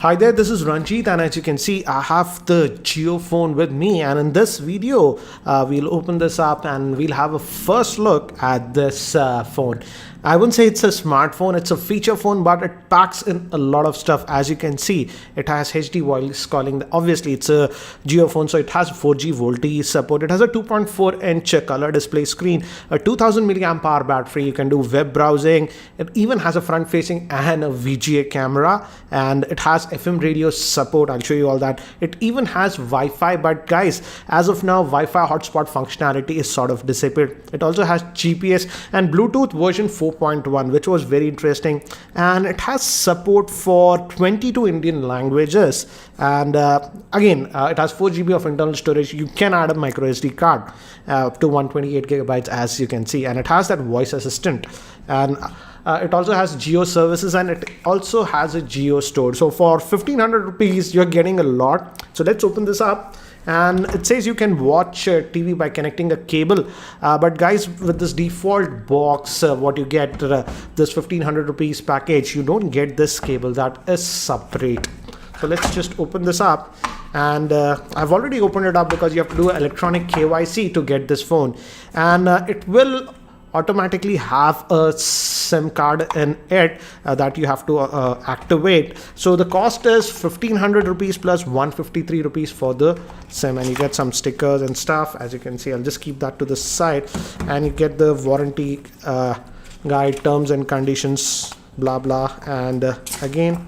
Hi there, this is Ranjit, and as you can see, I have the Jio phone with me, and in this video, we'll open this up and we'll have a first look at this phone. I wouldn't say it's a smartphone, it's a feature phone, but it packs in a lot of stuff. As you can see, it has HD voice calling. Obviously, it's a Jio phone, so it has 4G VoLTE support. It has a 2.4-inch color display screen, a 2000 milliamp hour battery. You can do web browsing. It even has a front-facing and a VGA camera, and it has FM radio support. I'll show you all that. It even has Wi-Fi, but guys, as of now, Wi-Fi hotspot functionality is sort of disappeared. It also has GPS and Bluetooth version 4.1, which was very interesting, and it has support for 22 Indian languages, and again, it has 4 GB of internal storage. You can add a micro SD card up to 128 gigabytes, as you can see, and it has that voice assistant, and it also has Jio services, and it also has a Jio store. So for 1500 rupees, you're getting a lot. So let's open this up. And it says you can watch TV by connecting a cable, but guys, with this default box, what you get, this 1500 rupees package, you don't get this cable, that is separate. So let's just open this up, and I've already opened it up because you have to do electronic KYC to get this phone, and it will automatically have a SIM card in it that you have to activate. So the cost is 1500 rupees plus 153 rupees for the SIM, and you get some stickers and stuff. As you can see, I'll just keep that to the side, and you get the warranty guide, terms and conditions, blah blah. And again,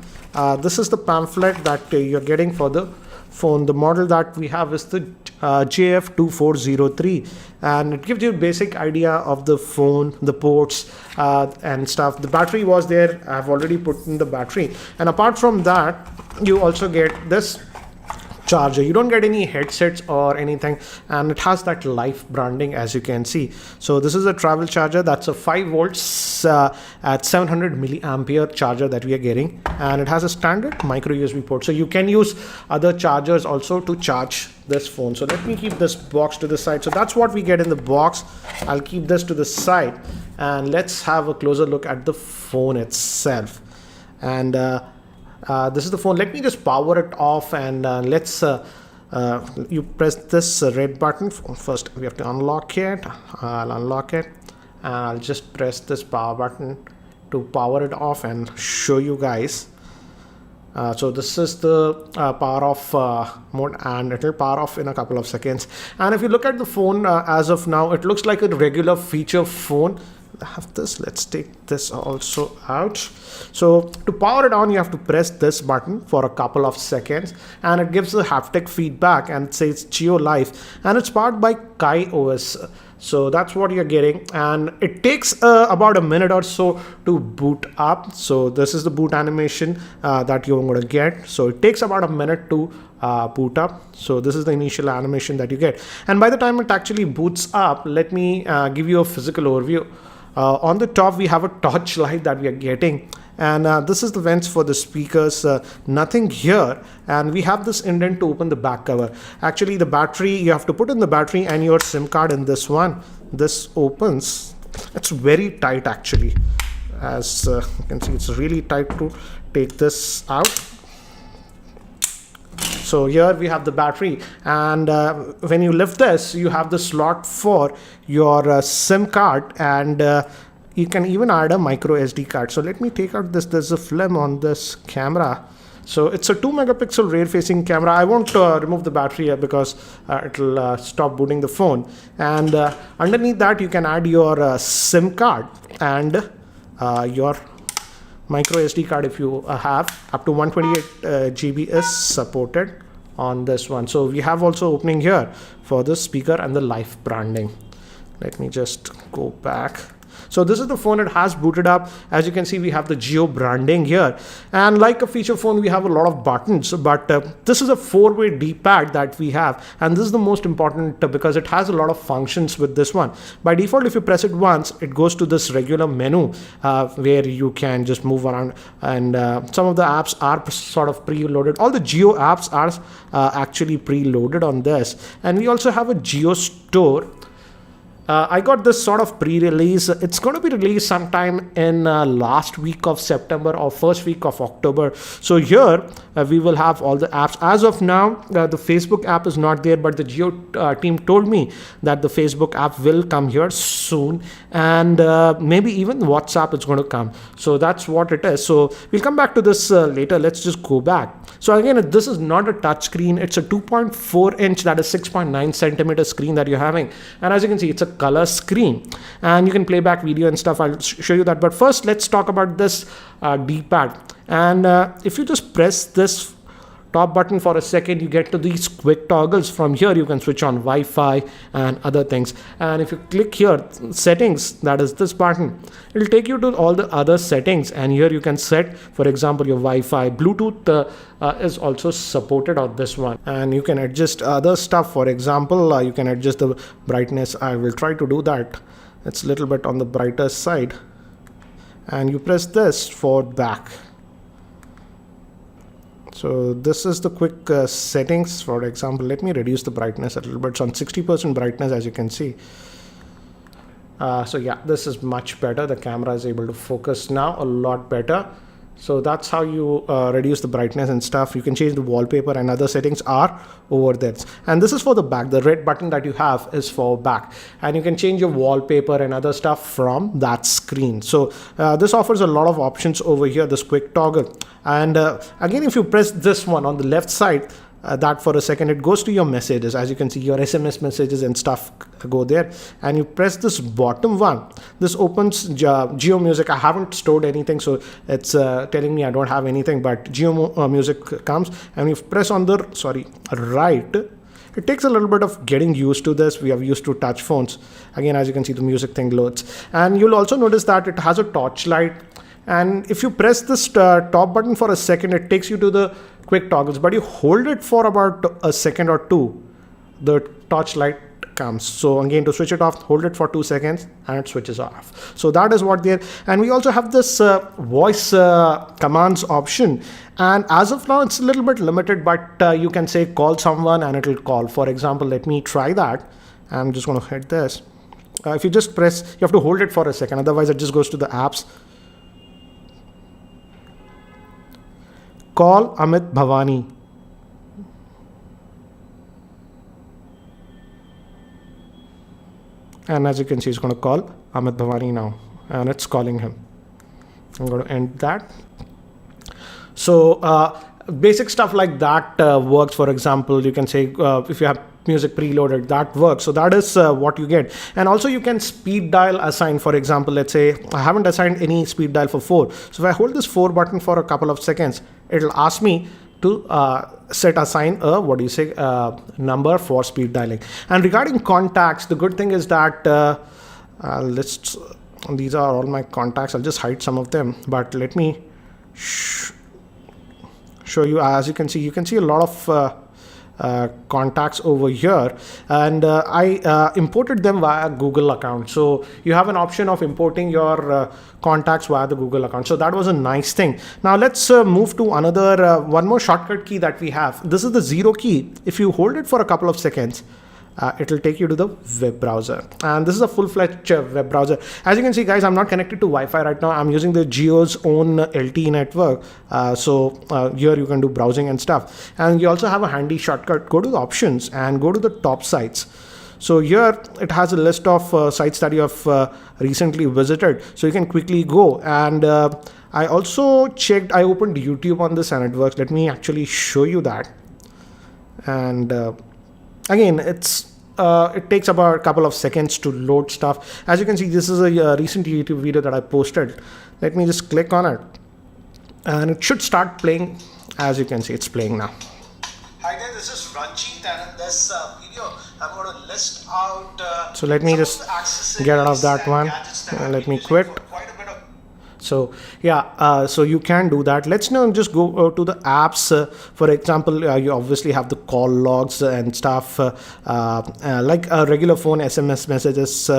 this is the pamphlet that you're getting for the phone. The model that we have is the JF2403, and it gives you a basic idea of the phone, the ports and stuff. The battery was there. I've already put in the battery, and apart from that, you also get this charger. You don't get any headsets or anything, and it has that life branding, as you can see. So this is a travel charger. That's a 5 volts at 700 milliampere charger that we are getting, and it has a standard micro USB port, so you can use other chargers also to charge this phone. So let me keep this box to the side. So that's what we get in the box. I'll keep this to the side, and let's have a closer look at the phone itself. And this is the phone. Let me just power it off, and let's you press this red button. First we have to unlock it. I'll unlock it, and I'll just press this power button to power it off and show you guys. So this is the power off mode, and it will power off in a couple of seconds. And if you look at the phone as of now, it looks like a regular feature phone. Have this. Let's take this also out. So to power it on, you have to press this button for a couple of seconds, and it gives the haptic feedback, and it says Jio Life, and it's powered by Kai OS. So that's what you're getting, and it takes about a minute or so to boot up. So this is the boot animation that you're going to get. So it takes about a minute to boot up. So this is the initial animation that you get, and by the time it actually boots up, let me give you a physical overview. On the top, we have a torch light that we are getting, and this is the vents for the speakers. Nothing here, and we have this indent to open the back cover. Actually, the battery, you have to put in the battery and your SIM card in this one. This opens. It's very tight actually. As you can see, it's really tight to take this out. So here we have the battery, and when you lift this, you have the slot for your SIM card, and you can even add a micro SD card. So let me take out this. There's a film on this camera. So it's a 2 megapixel rear facing camera. I won't remove the battery here because it'll stop booting the phone. And underneath that, you can add your SIM card and your micro SD card if you have. Up to 128 GB is supported on this one. So we have also opening here for the speaker and the life branding. Let me just go back. So this is the phone. It has booted up. As you can see, we have the Jio branding here, and like a feature phone, we have a lot of buttons, but this is a 4-way D-pad that we have, and this is the most important because it has a lot of functions with this one. By default, if you press it once, it goes to this regular menu where you can just move around, and some of the apps are sort of preloaded. All the Jio apps are actually preloaded on this, and we also have a Jio store. I got this sort of pre-release. It's going to be released sometime in last week of September or first week of October. So here we will have all the apps. As of now, the Facebook app is not there, but the Geo team told me that the Facebook app will come here soon, and maybe even WhatsApp is going to come. So that's what it is. So we'll come back to this later. Let's just go back. So again, this is not a touch screen. It's a 2.4 inch, that is 6.9 centimeter screen that you're having. And as you can see, it's a color screen and you can play back video and stuff. I'll show you that. But first, let's talk about this D-pad. And if you just press this top button for a second, you get to these quick toggles. From here you can switch on Wi-Fi and other things, and if you click here settings, that is this button, it will take you to all the other settings, and here you can set, for example, your Wi-Fi. Bluetooth is also supported on this one, and you can adjust other stuff. For example, you can adjust the brightness. I will try to do that. It's a little bit on the brighter side, and you press this for back. So this is the quick settings. For example, let me reduce the brightness a little bit. It's on 60% brightness, as you can see. So yeah, this is much better. The camera is able to focus now a lot better. So that's how you reduce the brightness and stuff. You can change the wallpaper, and other settings are over there. And this is for the back. The red button that you have is for back, and you can change your wallpaper and other stuff from that screen. So this offers a lot of options over here, this quick toggle. And again, if you press this one on the left side, that for a second, it goes to your messages. As you can see, your SMS messages and stuff go there, and you press this bottom one. This opens Geo Music. I haven't stored anything, so it's telling me I don't have anything, but Geo Music comes, and you press on the right. It takes a little bit of getting used to this. We are used to touch phones. Again, as you can see, the music thing loads, and you'll also notice that it has a torchlight. And if you press this top button for a second, it takes you to the quick toggles, but you hold it for about a second or two, the torch light comes. So again, to switch it off, hold it for 2 seconds and it switches off. So that is what there. And we also have this voice commands option, and as of now it's a little bit limited, but you can say call someone and it will call. For example, let me try that. I'm just going to hit this. If you just press, you have to hold it for a second, otherwise it just goes to the apps. Call Amit Bhavani. And as you can see, it's going to call Amit Bhavani now, and it's calling him. I'm going to end that. So basic stuff like that works. For example, you can say if you have music preloaded, that works. So that is what you get. And also you can speed dial assign. For example, let's say I haven't assigned any speed dial for 4. So if I hold this 4 button for a couple of seconds, it'll ask me to assign a number for speed dialing. And regarding contacts, the good thing is that these are all my contacts. I'll just hide some of them, but let me show you. As you can see a lot of contacts over here, and I imported them via Google account. So you have an option of importing your contacts via the Google account. So that was a nice thing. Now let's move to another one more shortcut key that we have. This is the 0 key. If you hold it for a couple of seconds, it will take you to the web browser, and this is a full-fledged web browser. As you can see, guys, I'm not connected to Wi-Fi right now. I'm using the Geo's own LTE network, so here you can do browsing and stuff. And you also have a handy shortcut. Go to the options and go to the top sites. So here it has a list of sites that you have recently visited, so you can quickly go. And I also checked, I opened YouTube on this and it works. Let me actually show you that. And again, it takes about a couple of seconds to load stuff. As you can see, this is a recent YouTube video that I posted. Let me just click on it, and it should start playing. As you can see, it's playing now. Hi guys, this is Ranjit, and in this video, I'm going to list out. So let me just get out of that one. Let me quit. So yeah, so you can do that. Let's now just go to the apps. For example, you obviously have the call logs and stuff, like a regular phone SMS messages.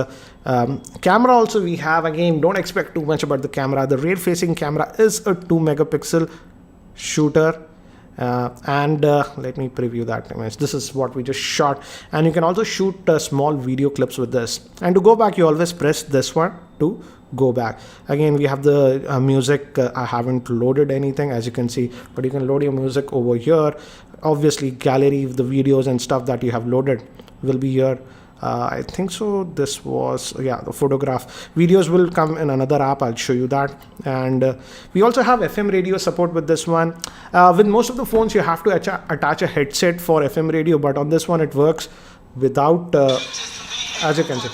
Camera also we have. Again, don't expect too much about the camera. The rear facing camera is a 2 megapixel shooter, Let me preview that image. This is what we just shot, and you can also shoot small video clips with this. And to go back, you always press this one to go back. Again, we have the music. I haven't loaded anything, as you can see, but you can load your music over here. Obviously, gallery, the videos and stuff that you have loaded will be here. I think so. This was, yeah, the photograph. Videos will come in another app. I'll show you that. And we also have FM radio support with this one. With most of the phones, you have to attach a headset for FM radio, but on this one, it works without, as you can see.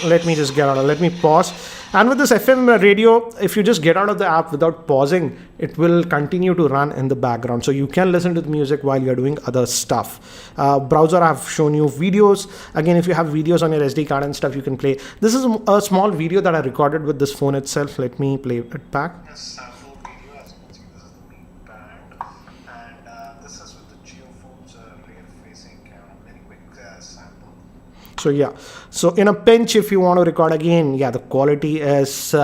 Let me just get out of, let me pause. And with this FM radio, if you just get out of the app without pausing, it will continue to run in the background. So you can listen to the music while you're doing other stuff. Browser, I've shown you videos. Again, if you have videos on your SD card and stuff, you can play. This is a small video that I recorded with this phone itself. Let me play it back. Sample video, as you can see, this is the main band. And this is with the geophone's rear facing camera. Very quick sample. So yeah, so in a pinch, if you want to record again, yeah, the quality is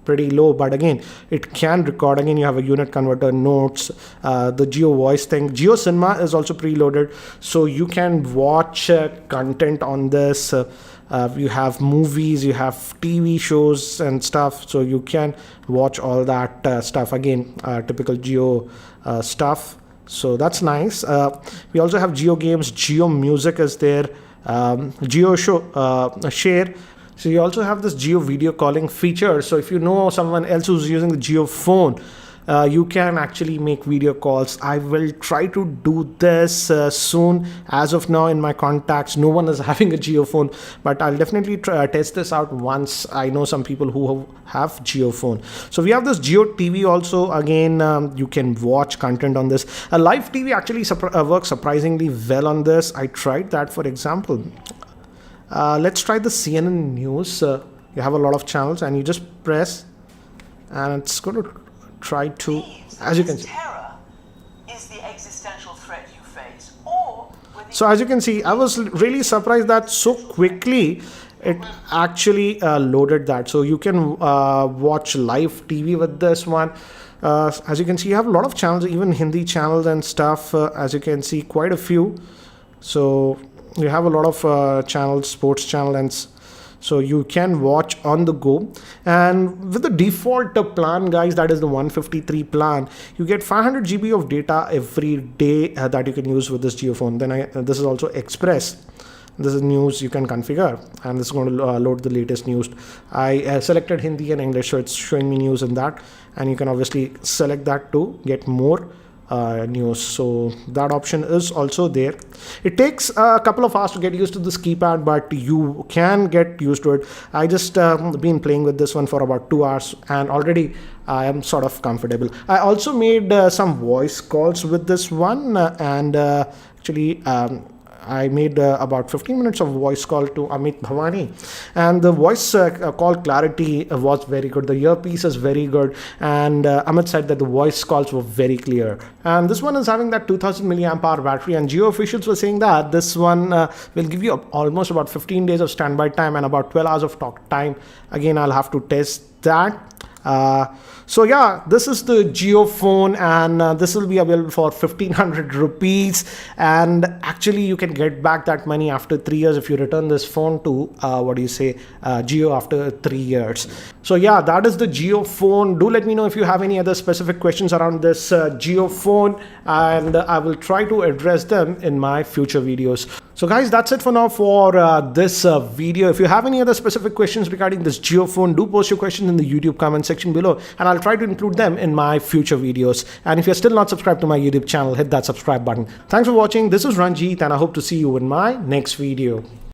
pretty low, but again, it can record. Again, you have a unit converter, notes, the Geo voice thing. Geo Cinema is also preloaded, so you can watch content on this. You have movies, you have TV shows and stuff, so you can watch all that stuff. Again, typical Geo stuff, so that's nice. We also have Geo games. Geo music is there. Geo share. So you also have this Geo video calling feature. So if you know someone else who's using the Geo phone, you can actually make video calls. I will try to do this soon. As of now, in my contacts, no one is having a Geo phone, but I'll definitely test this out once I know some people who have Geo phone. So we have this Geo TV also. Again, you can watch content on this. A live TV actually works surprisingly well on this. I tried that, for example. Let's try the CNN news. You have a lot of channels, and you just press, and it's going to try to, as you can see. Terror is the existential threat you face. Or so as you can see, I was really surprised that so quickly it actually loaded that. So you can watch live TV with this one. As you can see, you have a lot of channels, even Hindi channels and stuff. As you can see, quite a few. So you have a lot of channels, sports channel, and so you can watch on the go. And with the default plan, guys, that is the 153 plan, you get 500 GB of data every day that you can use with this Geo phone. Then this is also Express. This is news you can configure, and this is going to load the latest news. I selected Hindi and English, so it's showing me news in that, and you can obviously select that to get more news. So that option is also there. It takes a couple of hours to get used to this keypad, but you can get used to it. I just been playing with this one for about 2 hours, and already I am sort of comfortable. I also made some voice calls with this one, and actually I made about 15 minutes of voice call to Amit Bhavani, and the voice call clarity was very good. The earpiece is very good, and Amit said that the voice calls were very clear. And this one is having that 2000 milliamp hour battery, and Geo officials were saying that this one will give you almost about 15 days of standby time and about 12 hours of talk time. Again, I'll have to test that. So yeah, this is the Geo phone, and this will be available for 1500 rupees, and actually you can get back that money after 3 years if you return this phone to Geo after 3 years. So yeah, that is the Geo phone. Do let me know if you have any other specific questions around this Geo phone, and I will try to address them in my future videos. So guys, that's it for now for this video. If you have any other specific questions regarding this Geo phone, do post your questions in the YouTube comment section below, and I'll try to include them in my future videos. And if you're still not subscribed to my YouTube channel, hit that subscribe button. Thanks for watching. This is Ranjit, and I hope to see you in my next video.